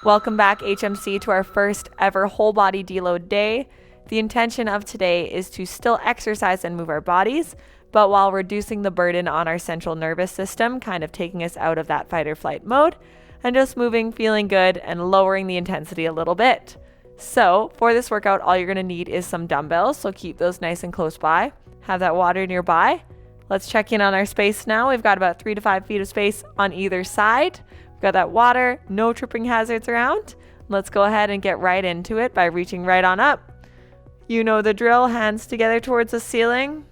Welcome back, HMC, to our first ever whole body deload day. The intention of today is to still exercise and move our bodies, but while reducing the burden on our central nervous system, kind of taking us out of that fight or flight mode, and just moving, feeling good, and lowering the intensity a little bit. So for this workout, all you're going to need is some dumbbells, so keep those nice and close by. Have that water nearby. Let's check in on our space now. We've got about 3 to 5 feet of space on either side. We've got that water, no tripping hazards around. Let's go ahead and get right into it by reaching right on up. You know the drill, hands together towards the ceiling.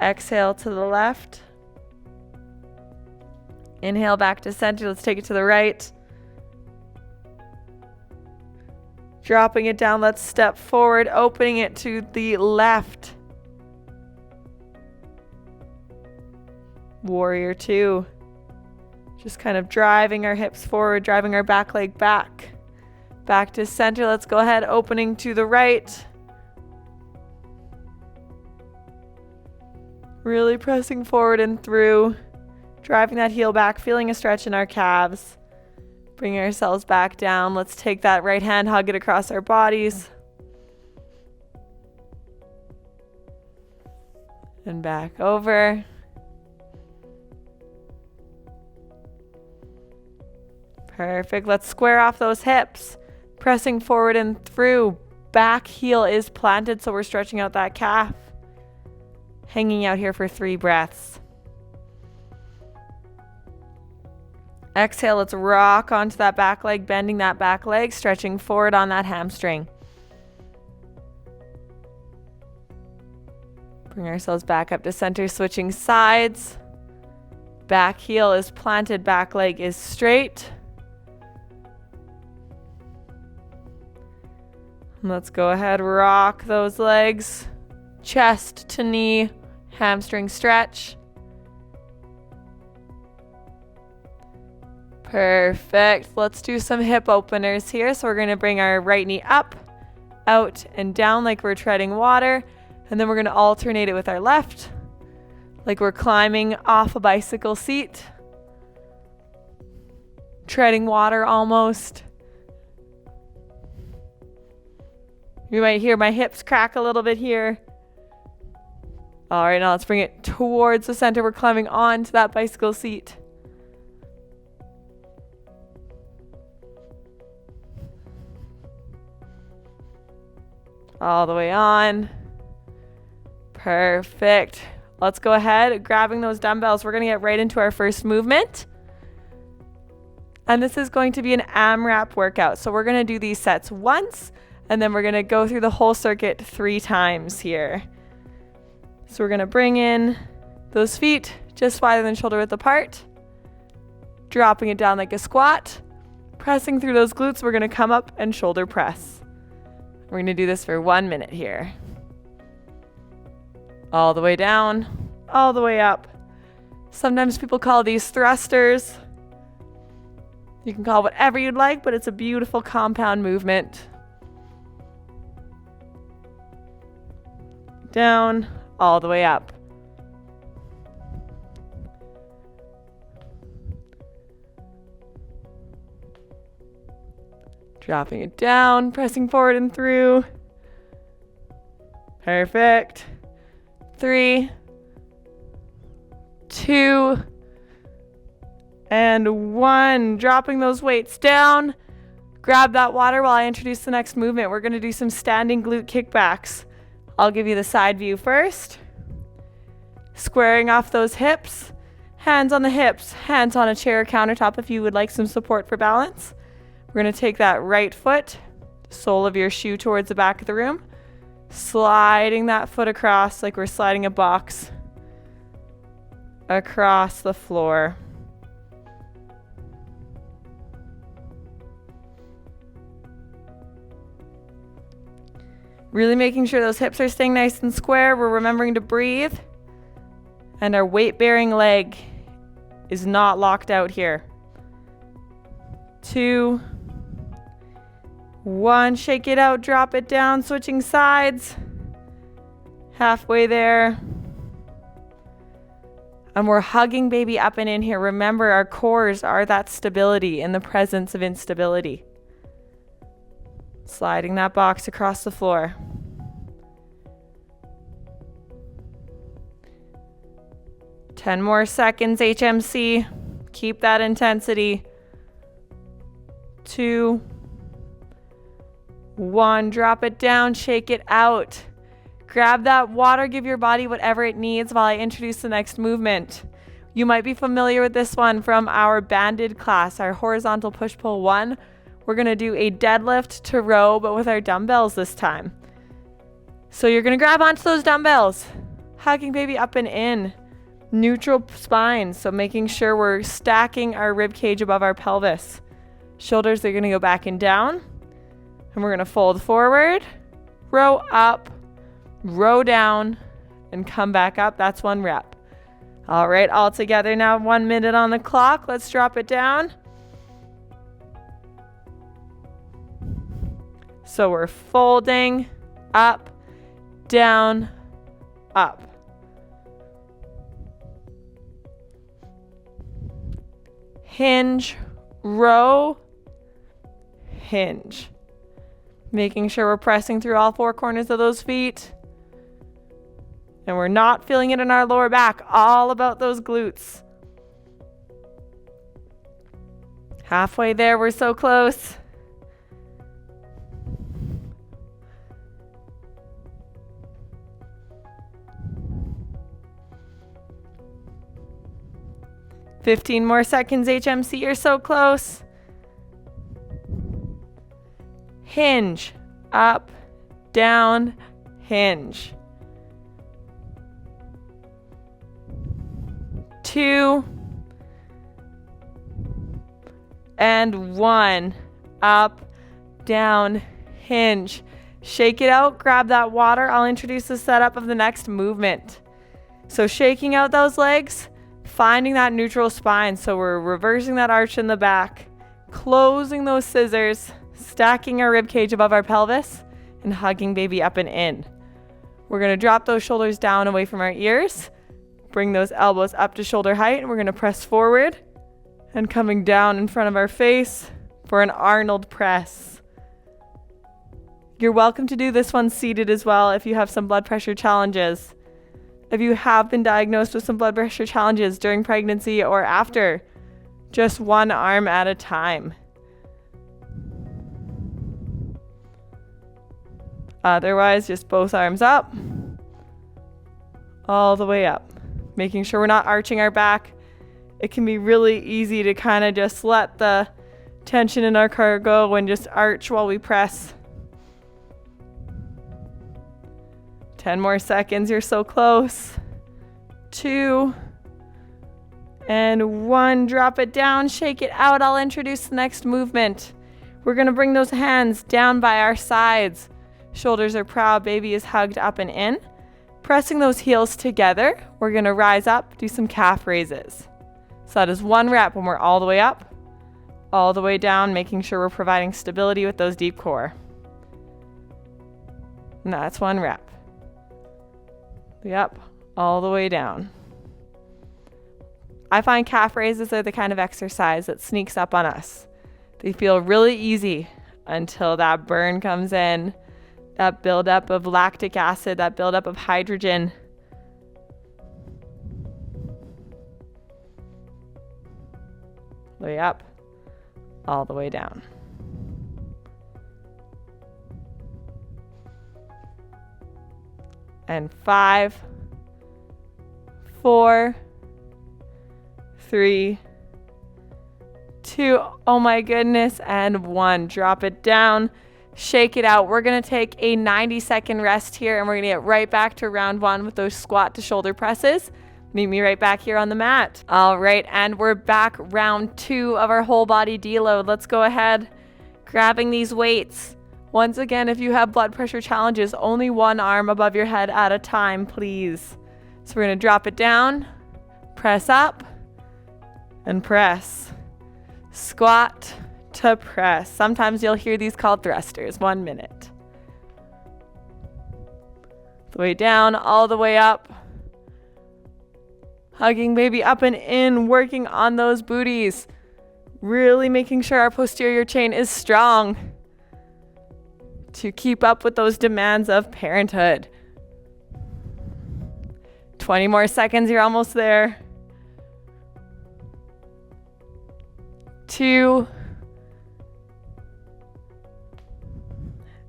Exhale to the left. Inhale back to center. Let's take it to the right. Dropping it down, let's step forward, opening it to the left. Warrior 2. Just kind of driving our hips forward, driving our back leg back. Back to center. Let's go ahead, opening to the right. Really pressing forward and through. Driving that heel back, feeling a stretch in our calves. Bringing ourselves back down. Let's take that right hand, hug it across our bodies. And back over. Perfect. Let's square off those hips. Pressing forward and through. Back heel is planted, so we're stretching out that calf. Hanging out here for 3 breaths. Exhale, let's rock onto that back leg, bending that back leg, stretching forward on that hamstring. Bring ourselves back up to center, switching sides. Back heel is planted, back leg is straight. Let's go ahead, rock those legs, chest to knee, hamstring stretch. Perfect. Let's do some hip openers here. So we're going to bring our right knee up, out, and down like we're treading water. And then we're going to alternate it with our left, like we're climbing off a bicycle seat. Treading water almost. You might hear my hips crack a little bit here. All right, now let's bring it towards the center. We're climbing onto that bicycle seat. All the way on. Perfect. Let's go ahead, grabbing those dumbbells. We're going to get right into our first movement. And this is going to be an AMRAP workout. So we're going to do these sets once, and then we're going to go through the whole circuit 3 times here. So we're going to bring in those feet just wider than shoulder width apart. Dropping it down like a squat. Pressing through those glutes, we're going to come up and shoulder press. We're going to do this for 1 minute here. All the way down, all the way up. Sometimes people call these thrusters. You can call it whatever you'd like, but it's a beautiful compound movement. Down, all the way up. Dropping it down, pressing forward and through. Perfect. 3, 2, and 1. Dropping those weights down. Grab that water while I introduce the next movement. We're going to do some standing glute kickbacks. I'll give you the side view first. Squaring off those hips. Hands on the hips. Hands on a chair or countertop if you would like some support for balance. We're going to take that right foot, sole of your shoe towards the back of the room. Sliding that foot across like we're sliding a box across the floor. Really making sure those hips are staying nice and square. We're remembering to breathe. And our weight-bearing leg is not locked out here. 2, 1, shake it out, drop it down, switching sides. Halfway there. And we're hugging baby up and in here. Remember, our cores are that stability in the presence of instability. Sliding that box across the floor. Ten more seconds, HMC. Keep that intensity. 2, 1. Drop it down, shake it out. Grab that water, give your body whatever it needs while I introduce the next movement. You might be familiar with this one from our banded class, our horizontal push-pull 1. We're going to do a deadlift to row, but with our dumbbells this time. So you're going to grab onto those dumbbells, hugging baby up and in. Neutral spine, so making sure we're stacking our rib cage above our pelvis. Shoulders are going to go back and down. And we're going to fold forward, row up, row down, and come back up. That's 1 rep. All right, all together now, 1 minute on the clock. Let's drop it down. So we're folding, up, down, up. Hinge, row, hinge. Making sure we're pressing through all 4 corners of those feet. And we're not feeling it in our lower back. All about those glutes. Halfway there, we're so close. "15 more seconds, HMC. You're so close. Hinge, up, down, hinge. 2 and 1. Up, down, hinge. Shake it out, grab that water. I'll introduce the setup of the next movement. So shaking out those legs, finding that neutral spine. So we're reversing that arch in the back, closing those scissors, stacking our rib cage above our pelvis, and hugging baby up and in. We're going to drop those shoulders down away from our ears, bring those elbows up to shoulder height, and we're going to press forward and coming down in front of our face for an Arnold press. You're welcome to do this one seated as well if you have some blood pressure challenges. If you have been diagnosed with some blood pressure challenges during pregnancy or after, just one arm at a time. Otherwise, just both arms up, all the way up. Making sure we're not arching our back. It can be really easy to kind of just let the tension in our core go and just arch while we press. 10 more seconds. You're so close. 2 and 1. Drop it down, shake it out. I'll introduce the next movement. We're going to bring those hands down by our sides. Shoulders are proud, baby is hugged up and in. Pressing those heels together, we're going to rise up, do some calf raises. So that is 1 rep when we're all the way up, all the way down, making sure we're providing stability with those deep core. And that's 1 rep. Yep, all the way down. I find calf raises are the kind of exercise that sneaks up on us. They feel really easy until that burn comes in, that buildup of lactic acid, that buildup of hydrogen. Way up, all the way down. And 5, 4, 3, 2, oh my goodness, and 1. Drop it down, shake it out. We're going to take a 90-second rest here, and we're going to get right back to round 1 with those squat to shoulder presses. Meet me right back here on the mat. All right, and we're back round 2 of our whole body deload. Let's go ahead, grabbing these weights. Once again, if you have blood pressure challenges, only 1 arm above your head at a time, please. So we're going to drop it down, press up, and press. Squat to press. Sometimes you'll hear these called thrusters. 1 minute. The way down, all the way up. Hugging baby up and in, working on those booties. Really making sure our posterior chain is strong to keep up with those demands of parenthood. 20 more seconds, you're almost there. 2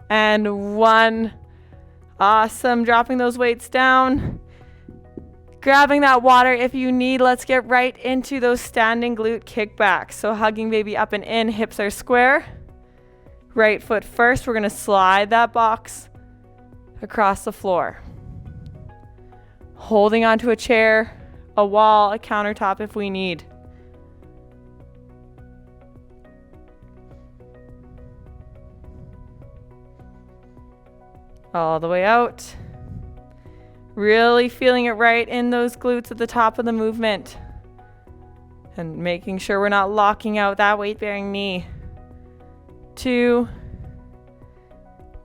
and 1. Awesome. Dropping those weights down. Grabbing that water if you need. Let's get right into those standing glute kickbacks. So hugging baby up and in, hips are square. Right foot first. We're going to slide that box across the floor. Holding onto a chair, a wall, a countertop if we need. All the way out. Really feeling it right in those glutes at the top of the movement. And making sure we're not locking out that weight-bearing knee. 2,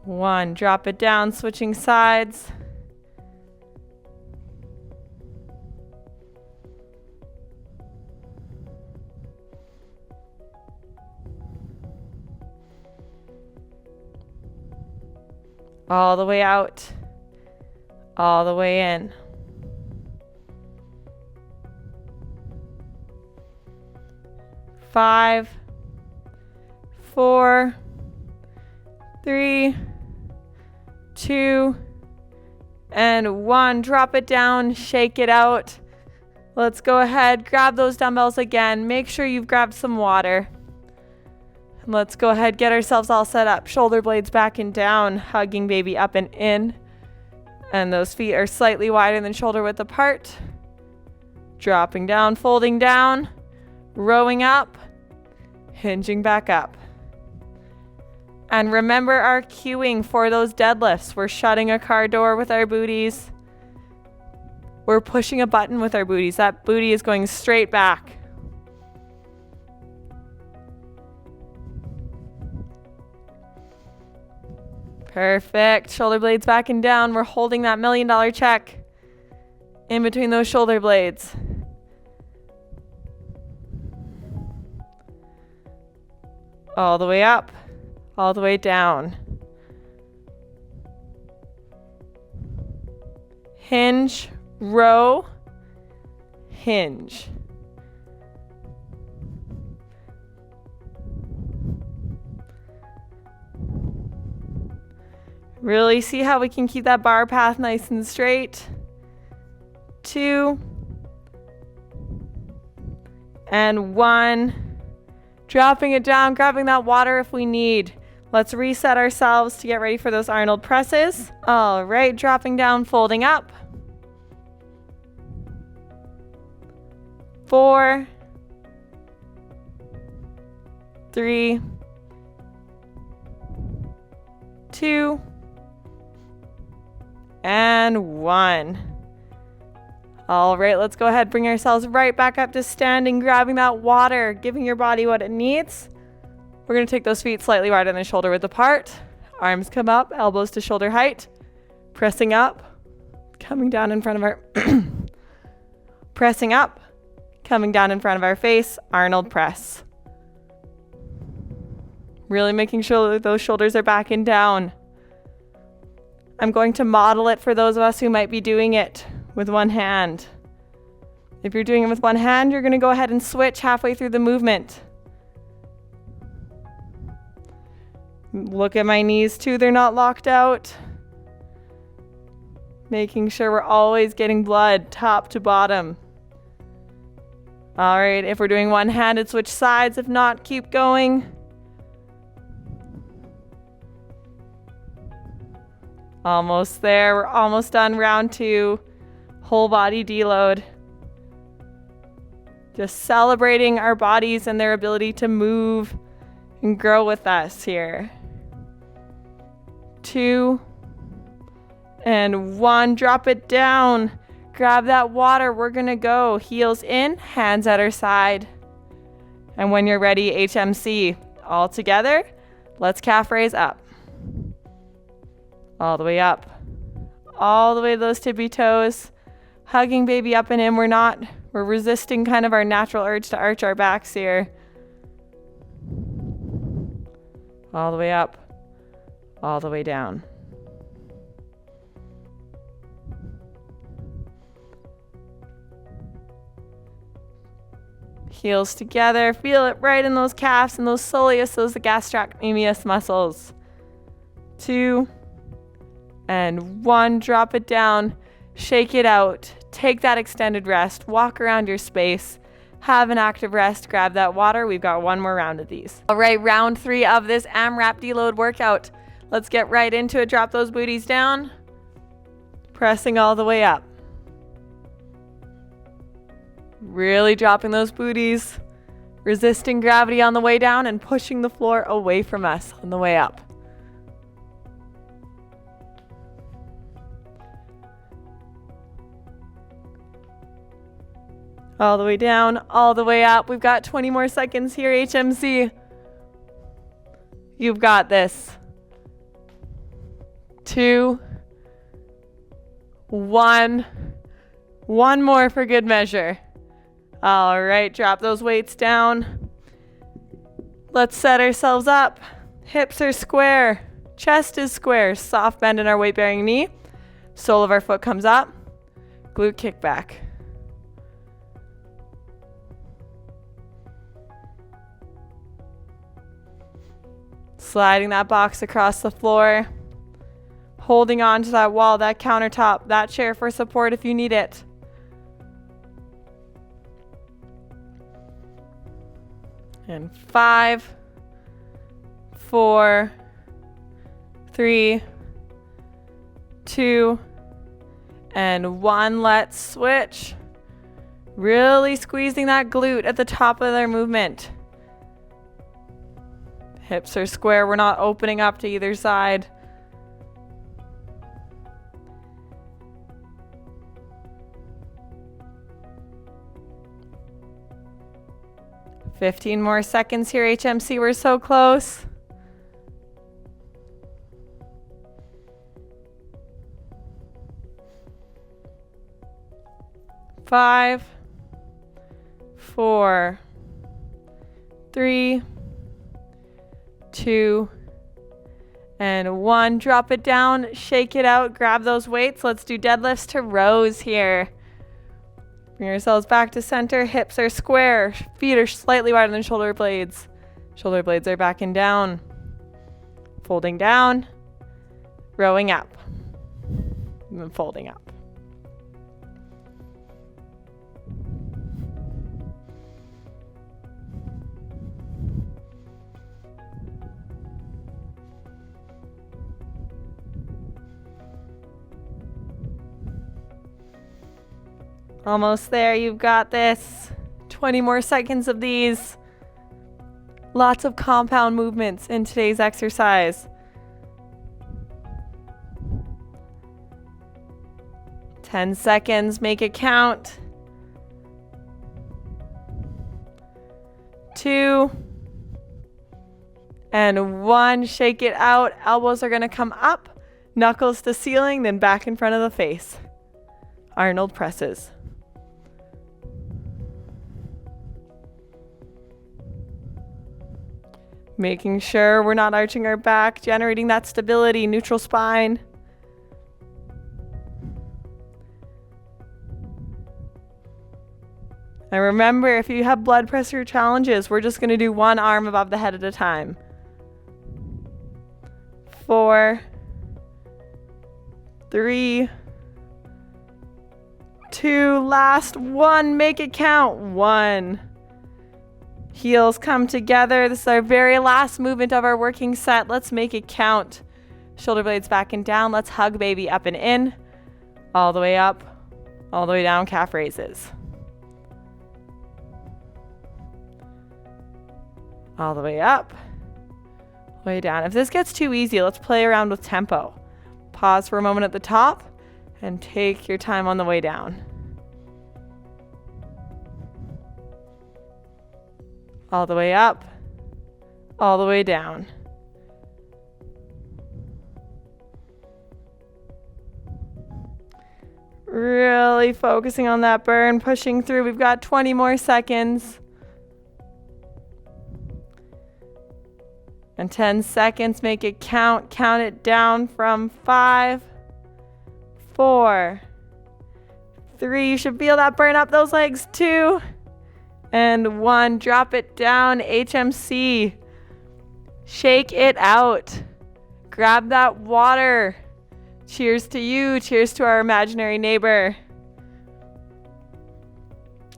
1. Drop it down, switching sides. All the way out. All the way in. 5, 4, 3, 2, and 1. Drop it down, shake it out. Let's go ahead, grab those dumbbells again. Make sure you've grabbed some water. Let's go ahead, get ourselves all set up. Shoulder blades back and down, hugging baby up and in. And those feet are slightly wider than shoulder width apart. Dropping down, folding down, rowing up, hinging back up. And remember our cueing for those deadlifts. We're shutting a car door with our booties. We're pushing a button with our booties. That booty is going straight back. Perfect. Shoulder blades back and down. We're holding that $1 million check in between those shoulder blades. All the way up, all the way down. Hinge, row, hinge. Really see how we can keep that bar path nice and straight. 2 and 1. Dropping it down, grabbing that water if we need. Let's reset ourselves to get ready for those Arnold presses. All right, dropping down, folding up. 4, 3, 2, and 1. All right, let's go ahead, bring ourselves right back up to standing, grabbing that water, giving your body what it needs. We're going to take those feet slightly wider than shoulder width apart. Arms come up, elbows to shoulder height. Pressing up, coming down in front of our... Pressing up, coming down in front of our face, Arnold press. Really making sure that those shoulders are back and down. I'm going to model it for those of us who might be doing it with one hand. If you're doing it with one hand, you're going to go ahead and switch halfway through the movement. Look at my knees too, they're not locked out. Making sure we're always getting blood top to bottom. All right, if we're doing one-handed, switch sides. If not, keep going. Almost there. We're almost done. Round 2. Whole body deload. Just celebrating our bodies and their ability to move and grow with us here. 2 and 1. Drop it down. Grab that water. We're going to go. Heels in, hands at our side. And when you're ready, HMC. All together. Let's calf raise up. All the way up. All the way to those tippy toes. Hugging baby up and in. We're resisting kind of our natural urge to arch our backs here. All the way up, all the way down. Heels together. Feel it right in those calves and those soleus, those gastrocnemius muscles. 2 and 1. Drop it down. Shake it out. Take that extended rest. Walk around your space. Have an active rest. Grab that water. We've got one more round of these. All right, round 3 of this AMRAP deload workout. Let's get right into it. Drop those booties down. Pressing all the way up. Really dropping those booties, resisting gravity on the way down and pushing the floor away from us on the way up. All the way down, all the way up. We've got 20 more seconds here, HMC. You've got this. 2, 1. One more for good measure. All right, drop those weights down. Let's set ourselves up. Hips are square. Chest is square. Soft bend in our weight-bearing knee. Sole of our foot comes up. Glute kick back. Sliding that box across the floor. Holding on to that wall, that countertop, that chair for support if you need it. And 5, 4, 3, 2, and 1. Let's switch. Really squeezing that glute at the top of their movement. Hips are square. We're not opening up to either side. $15 more seconds here, HMC. We're so close. Five, 4, 3, 2, and 1. Drop it down, shake it out, grab those weights. Let's do deadlifts to rows here. Bring yourselves back to center. Hips are square. Feet are slightly wider than shoulder blades. Shoulder blades are back and down. Folding down. Rowing up. And then folding up. Almost there. You've got this. 20 more seconds of these. Lots of compound movements in today's exercise. 10 seconds. Make it count. 2 and 1. Shake it out. Elbows are going to come up. Knuckles to ceiling, then back in front of the face. Arnold presses. Making sure we're not arching our back, generating that stability, neutral spine. And remember, if you have blood pressure challenges, we're just going to do one arm above the head at a time. 4, 3, 2, last 1. Make it count. 1. Heels come together. This is our very last movement of our working set. Let's make it count. Shoulder blades back and down. Let's hug baby up and in. All the way up. All the way down. Calf raises. All the way up. Way down. If this gets too easy, let's play around with tempo. Pause for a moment at the top and take your time on the way down. All the way up, all the way down. Really focusing on that burn, pushing through. We've got 20 more seconds. And 10 seconds, make it count. Count it down from 5, 4, 3. You should feel that burn up those legs. 2 and 1. Drop it down. HMC. Shake it out. Grab that water. Cheers to you. Cheers to our imaginary neighbor.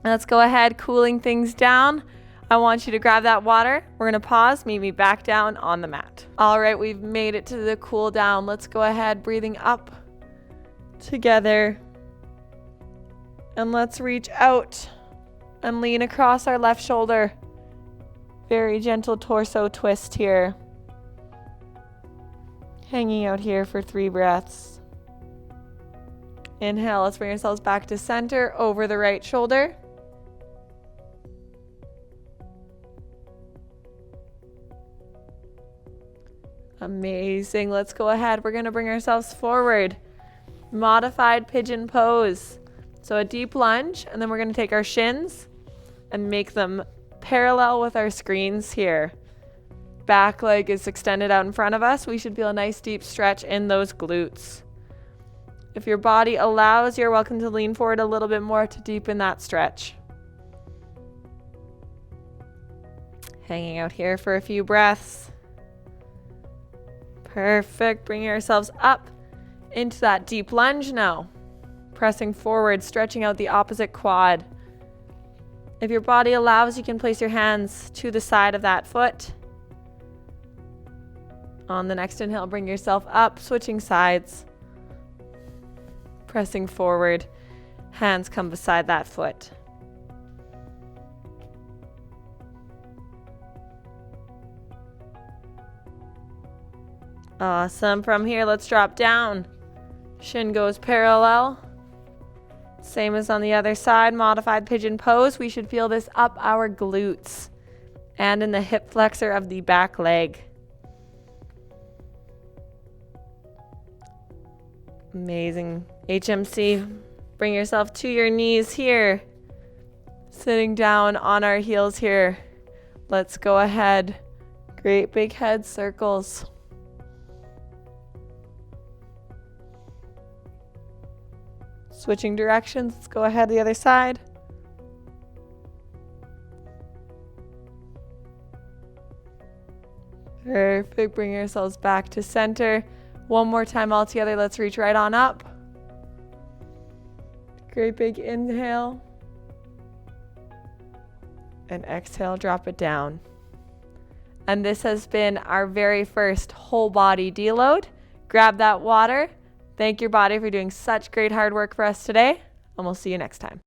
Let's go ahead, cooling things down. I want you to grab that water. We're going to pause, meet me back down on the mat. All right, we've made it to the cool down. Let's go ahead, breathing up together. And let's reach out and lean across our left shoulder. Very gentle torso twist here. Hanging out here for 3 breaths. Inhale, let's bring ourselves back to center over the right shoulder. Amazing. Let's go ahead. We're going to bring ourselves forward. Modified pigeon pose. So a deep lunge, and then we're going to take our shins and make them parallel with our screens here. Back leg is extended out in front of us. We should feel a nice deep stretch in those glutes. If your body allows, you're welcome to lean forward a little bit more to deepen that stretch. Hanging out here for a few breaths. Perfect. Bringing ourselves up into that deep lunge now. Pressing forward, stretching out the opposite quad. If your body allows, you can place your hands to the side of that foot. On the next inhale, bring yourself up, switching sides. Pressing forward, hands come beside that foot. Awesome. From here, let's drop down. Shin goes parallel. Same as on the other side, modified pigeon pose. We should feel this up our glutes and in the hip flexor of the back leg. Amazing. HMC, bring yourself to your knees here. Sitting down on our heels here. Let's go ahead. Great big head circles. Switching directions. Let's go ahead to the other side. Perfect. Bring yourselves back to center. One more time all together. Let's reach right on up. Great big inhale. And exhale, drop it down. And this has been our very first whole body deload. Grab that water. Thank your body for doing such great hard work for us today. And we'll see you next time.